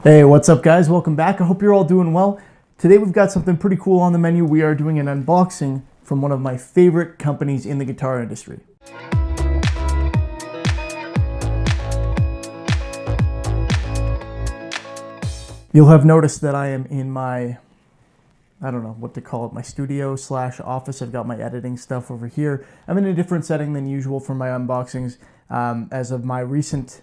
Hey, what's up guys? Welcome back. I hope you're all doing well. Today we've got something pretty cool on the menu. We are doing an unboxing from one of my favorite companies in the guitar industry. You'll have noticed that I am in my, I don't know what to call it, my studio slash office. I've got my editing stuff over here. I'm in a different setting than usual for my unboxings. As of my recent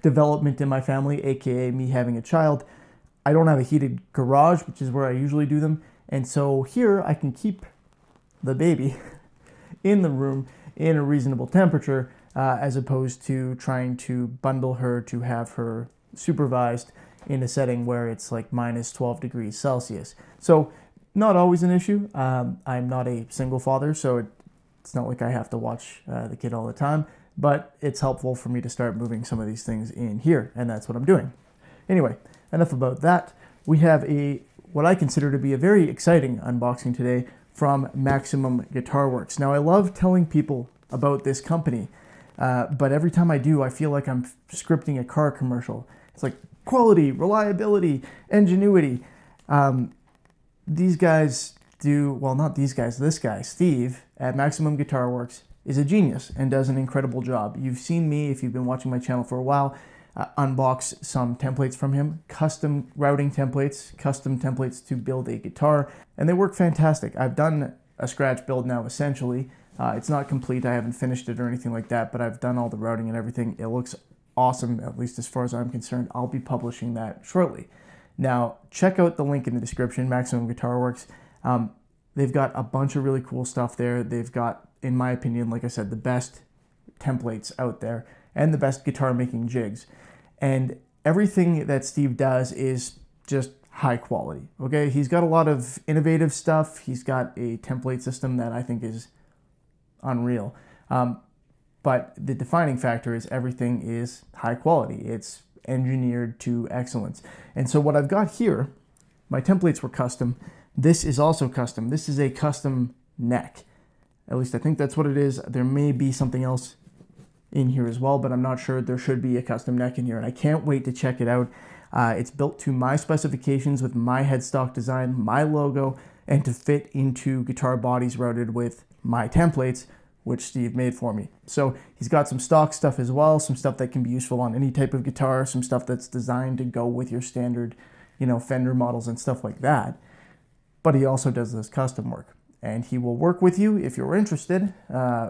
development in my family, aka me having a child, I don't have a heated garage, which is where I usually do them. And so here I can keep the baby in the room in a reasonable temperature, as opposed to trying to bundle her to have her supervised in a setting where it's like minus 12 degrees Celsius. So not always an issue. I'm not a single father, so it's not like I have to watch the kid all the time, but it's helpful for me to start moving some of these things in here, and that's what I'm doing. Anyway, enough about that. We have what I consider to be a very exciting unboxing today from Maximum Guitar Works. Now, I love telling people about this company, but every time I do, I feel like I'm scripting a car commercial. It's like quality, reliability, ingenuity. These guys do, well, not these guys, this guy, Steve, at Maximum Guitar Works, is a genius and does an incredible job. You've seen me, if you've been watching my channel for a while, unbox some templates from him, custom routing templates, custom templates to build a guitar, and they work fantastic. I've done a scratch build now, essentially. It's not complete, I haven't finished it or anything like that, but I've done all the routing and everything. It looks awesome, at least as far as I'm concerned. I'll be publishing that shortly. Now, check out the link in the description, Maximum Guitar Works. They've got a bunch of really cool stuff there. They've got, in my opinion, like I said, the best templates out there and the best guitar making jigs. And everything that Steve does is just high quality, okay? He's got a lot of innovative stuff. He's got a template system that I think is unreal. But the defining factor is everything is high quality. It's engineered to excellence. And so what I've got here, my templates were custom. This is also custom. This is a custom neck. At least I think that's what it is. There may be something else in here as well, but I'm not sure. There should be a custom neck in here, and I can't wait to check it out. It's built to my specifications with my headstock design, my logo, and to fit into guitar bodies routed with my templates, which Steve made for me. So he's got some stock stuff as well, some stuff that can be useful on any type of guitar, some stuff that's designed to go with your standard, Fender models and stuff like that. But he also does this custom work, and he will work with you if you're interested,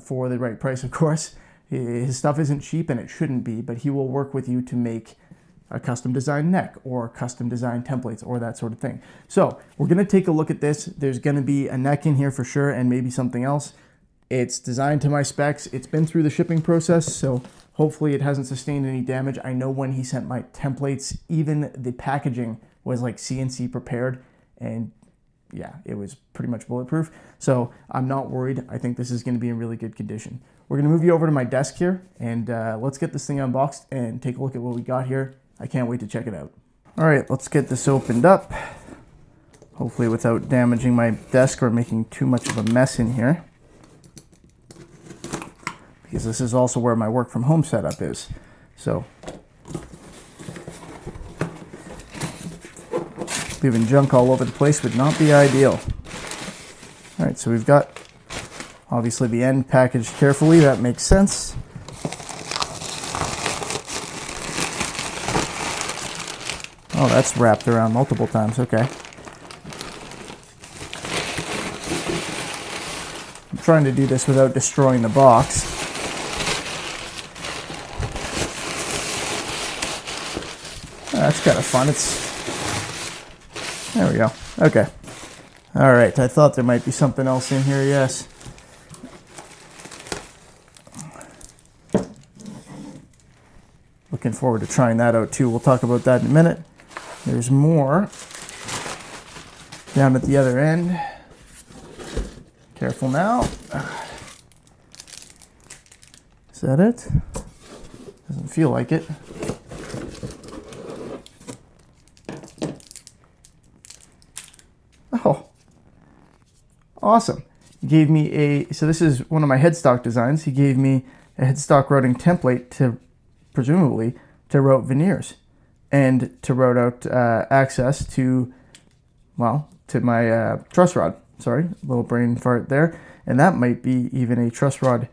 for the right price, of course. His stuff isn't cheap, and it shouldn't be, but he will work with you to make a custom design neck or custom design templates or that sort of thing. So we're gonna take a look at this. There's gonna be a neck in here for sure, and maybe something else. It's designed to my specs. It's been through the shipping process, so hopefully it hasn't sustained any damage. I know when he sent my templates, even the packaging was like CNC prepared, and yeah, it was pretty much bulletproof. So I'm not worried. I think this is going to be in really good condition. We're going to move you over to my desk here, and let's get this thing unboxed and take a look at what we got here. I can't wait to check it out. All right, let's get this opened up, hopefully without damaging my desk or making too much of a mess in here, because this is also where my work from home setup is. So leaving junk all over the place would not be ideal. All right, so we've got obviously the end packaged carefully. That makes sense. Oh, that's wrapped around multiple times. Okay. I'm trying to do this without destroying the box. That's kind of fun. There we go. Okay. All right. I thought there might be something else in here. Yes. Looking forward to trying that out too. We'll talk about that in a minute. There's more down at the other end. Careful now. Is that it? Doesn't feel like it. Oh, awesome. He gave me so this is one of my headstock designs. He gave me a headstock routing template to, presumably, to route veneers. and to route out access to, well, to my truss rod. Sorry, a little brain fart there. And that might be even a truss rod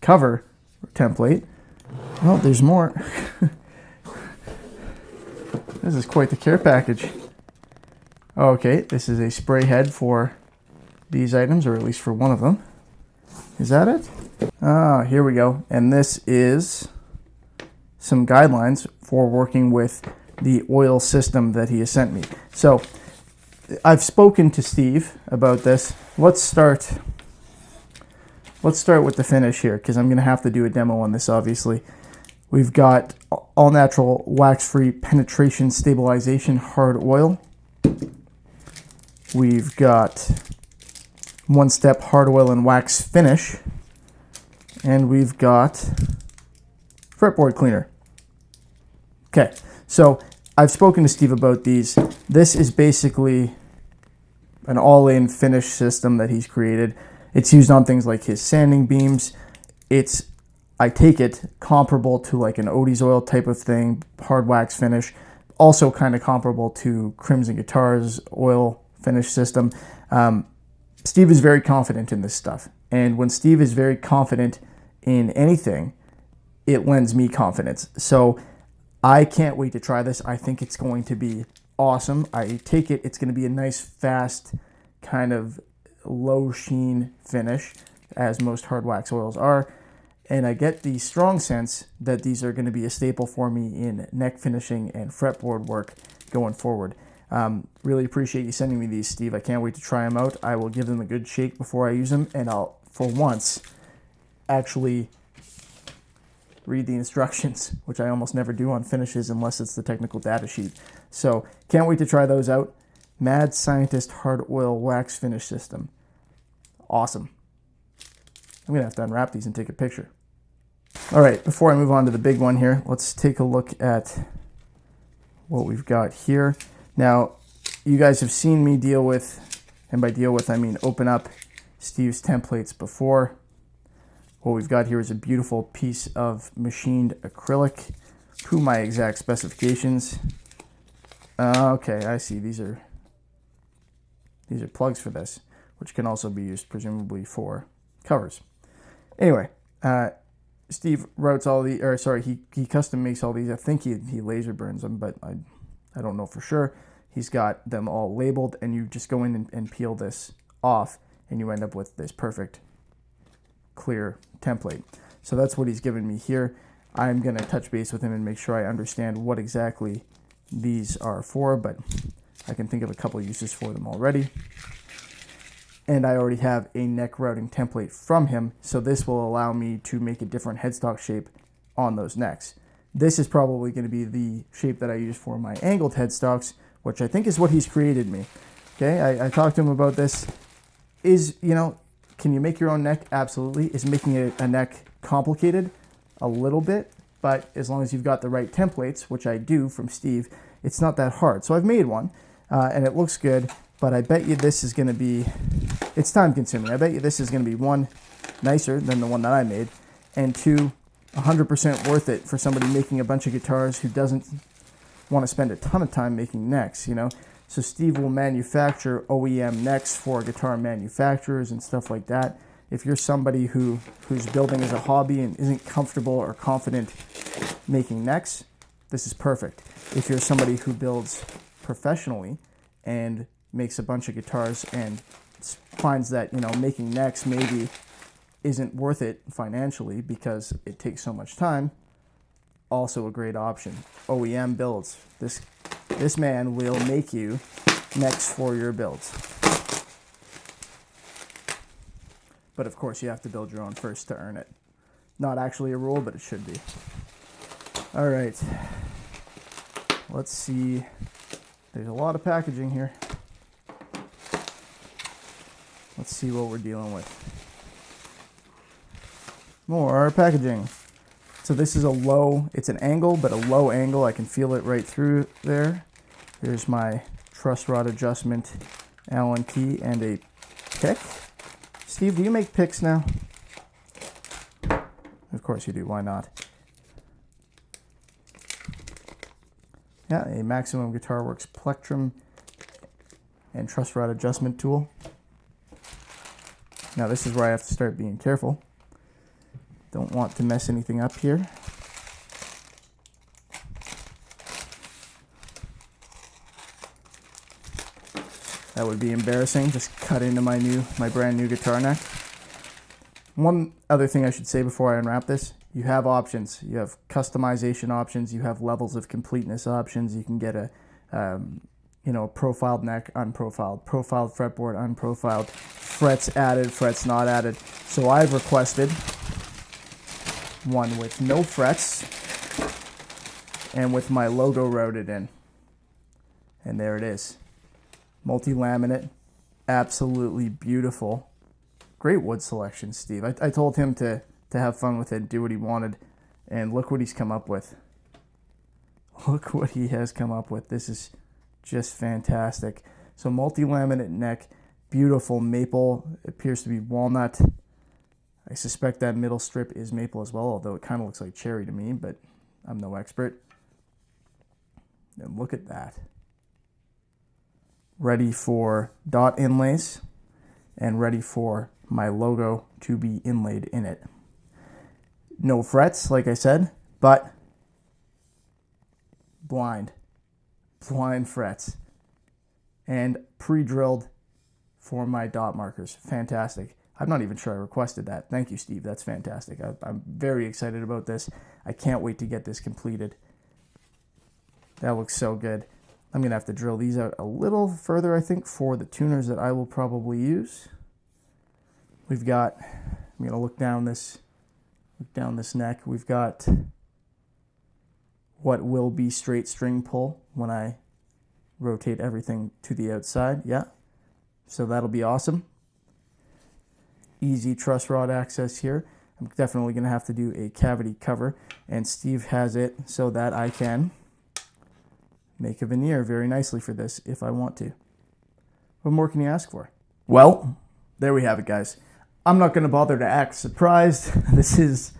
cover template. Oh, there's more. This is quite the care package. Okay, this is a spray head for these items, or at least for one of them. Is that it? Ah, here we go. And this is some guidelines for working with the oil system that he has sent me. So I've spoken to Steve about this. Let's start with the finish here, because I'm going to have to do a demo on this, obviously. We've got all natural wax-free penetration stabilization hard oil. We've got one-step hard oil and wax finish. And we've got fretboard cleaner. Okay, so I've spoken to Steve about these. This is basically an all-in finish system that he's created. It's used on things like his sanding beams. It's, I take it, comparable to like an Odie's oil type of thing, hard wax finish. Also kind of comparable to Crimson Guitars oil finish system. Steve is very confident in this stuff. And when Steve is very confident in anything, it lends me confidence. So I can't wait to try this. I think it's going to be awesome. I take it it's going to be a nice, fast, kind of low sheen finish, as most hard wax oils are. And I get the strong sense that these are going to be a staple for me in neck finishing and fretboard work going forward. Really appreciate you sending me these, Steve. I can't wait to try them out. I will give them a good shake before I use them, and I'll, for once, actually read the instructions, which I almost never do on finishes unless it's the technical data sheet. So can't wait to try those out. Mad Scientist Hard Oil Wax Finish System. Awesome. I'm gonna have to unwrap these and take a picture. All right, before I move on to the big one here, let's take a look at what we've got here. Now, you guys have seen me deal with, and by deal with I mean open up Steve's templates before. What we've got here is a beautiful piece of machined acrylic to my exact specifications. Okay, I see. These are plugs for this, which can also be used presumably for covers. Anyway, Steve routes all the, or sorry, he custom makes all these. I think he laser burns them, but I don't know for sure. He's got them all labeled, and you just go in and peel this off, and you end up with this perfect clear template. So that's what he's given me here. I'm going to touch base with him and make sure I understand what exactly these are for, but I can think of a couple uses for them already. And I already have a neck routing template from him, so this will allow me to make a different headstock shape on those necks. This is probably going to be the shape that I use for my angled headstocks, which I think is what he's created me. Okay, I talked to him about this. Can you make your own neck? Absolutely. Is making a neck complicated? A little bit, but as long as you've got the right templates, which I do from Steve, it's not that hard. So I've made one, and it looks good, but I bet you this is going to be, it's time consuming. I bet you this is going to be, one, nicer than the one that I made, and two, 100% worth it for somebody making a bunch of guitars who doesn't want to spend a ton of time making necks, So Steve will manufacture OEM necks for guitar manufacturers and stuff like that. If you're somebody who's building as a hobby and isn't comfortable or confident making necks, this is perfect. If you're somebody who builds professionally and makes a bunch of guitars and finds that, making necks maybe isn't worth it financially because it takes so much time, also a great option. OEM builds. This man will make you necks for your builds. But of course you have to build your own first to earn it. Not actually a rule, but it should be. All right. Let's see. There's a lot of packaging here. Let's see what we're dealing with. More packaging. So this is it's an angle, but a low angle. I can feel it right through there. Here's my truss rod adjustment Allen key and a pick. Steve, do you make picks now? Of course you do, why not? Yeah, a Maximum Guitar Works plectrum and truss rod adjustment tool. Now this is where I have to start being careful. Don't want to mess anything up here. That would be embarrassing, just cut into my brand new guitar neck. One other thing I should say before I unwrap this, you have options. You have customization options, you have levels of completeness options. You can get a profiled neck, unprofiled, profiled fretboard, unprofiled, frets added, frets not added. So I've requested one with no frets and with my logo routed in. And there it is. Multi-laminate, absolutely beautiful. Great wood selection, Steve. I told him to have fun with it, do what he wanted, and look what he's come up with. Look what he has come up with. This is just fantastic. So multi-laminate neck, beautiful maple, appears to be walnut. I suspect that middle strip is maple as well, although it kind of looks like cherry to me, but I'm no expert. And look at that. Ready for dot inlays and ready for my logo to be inlaid in it. No frets, like I said, but blind frets and pre-drilled for my dot markers. Fantastic. I'm not even sure I requested that. Thank you, Steve. That's fantastic. I'm very excited about this. I can't wait to get this completed. That looks so good. I'm going to have to drill these out a little further, I think, for the tuners that I will probably use. We've got, I'm going to look down this neck. We've got what will be straight string pull when I rotate everything to the outside. Yeah, so that'll be awesome. Easy truss rod access here. I'm definitely going to have to do a cavity cover, and Steve has it so that I can make a veneer very nicely for this if I want to. What more can you ask for? Well, there we have it, guys. I'm not going to bother to act surprised. This is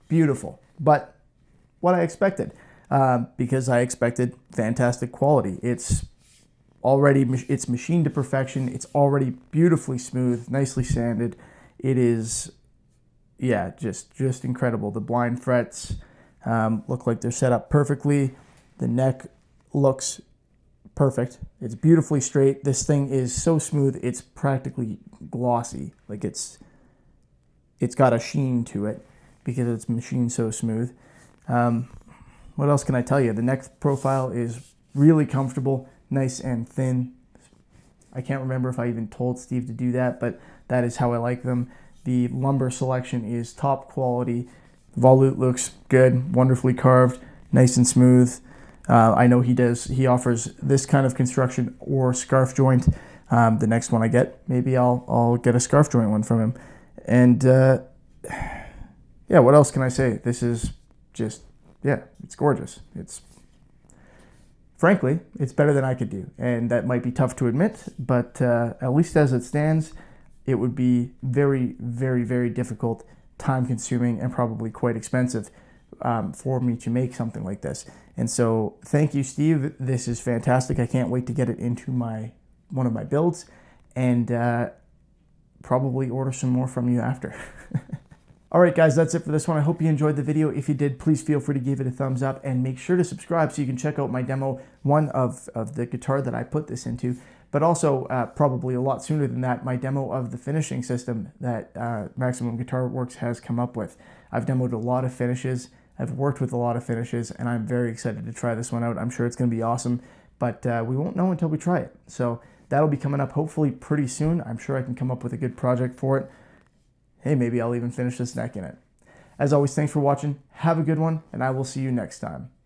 beautiful, but what I expected, because I expected fantastic quality. It's machined to perfection. It's already beautifully smooth, nicely sanded. It is, yeah, just incredible. The blind frets look like they're set up perfectly. The neck looks perfect. It's beautifully straight. This thing is so smooth, it's practically glossy. Like it's got a sheen to it because it's machined so smooth. What else can I tell you? The neck profile is really comfortable, nice and thin. I can't remember if I even told Steve to do that, but that is how I like them. The lumber selection is top quality. Volute looks good, wonderfully carved, nice and smooth. I know he offers this kind of construction or scarf joint. The next one I get, maybe I'll get a scarf joint one from him. And yeah, what else can I say? This is just, yeah, it's gorgeous. Frankly, it's better than I could do. And that might be tough to admit, but at least as it stands, it would be very, very, very difficult, time consuming, and probably quite expensive for me to make something like this. And so thank you, Steve. This is fantastic. I can't wait to get it into one of my builds and probably order some more from you after. All right, guys, that's it for this one. I hope you enjoyed the video. If you did, please feel free to give it a thumbs up and make sure to subscribe so you can check out my demo, one of the guitar that I put this into, but also probably a lot sooner than that, my demo of the finishing system that Maximum Guitar Works has come up with. I've demoed a lot of finishes. I've worked with a lot of finishes, and I'm very excited to try this one out. I'm sure it's going to be awesome, but we won't know until we try it. So that'll be coming up hopefully pretty soon. I'm sure I can come up with a good project for it. Hey, maybe I'll even finish this neck in it. As always, thanks for watching. Have a good one, and I will see you next time.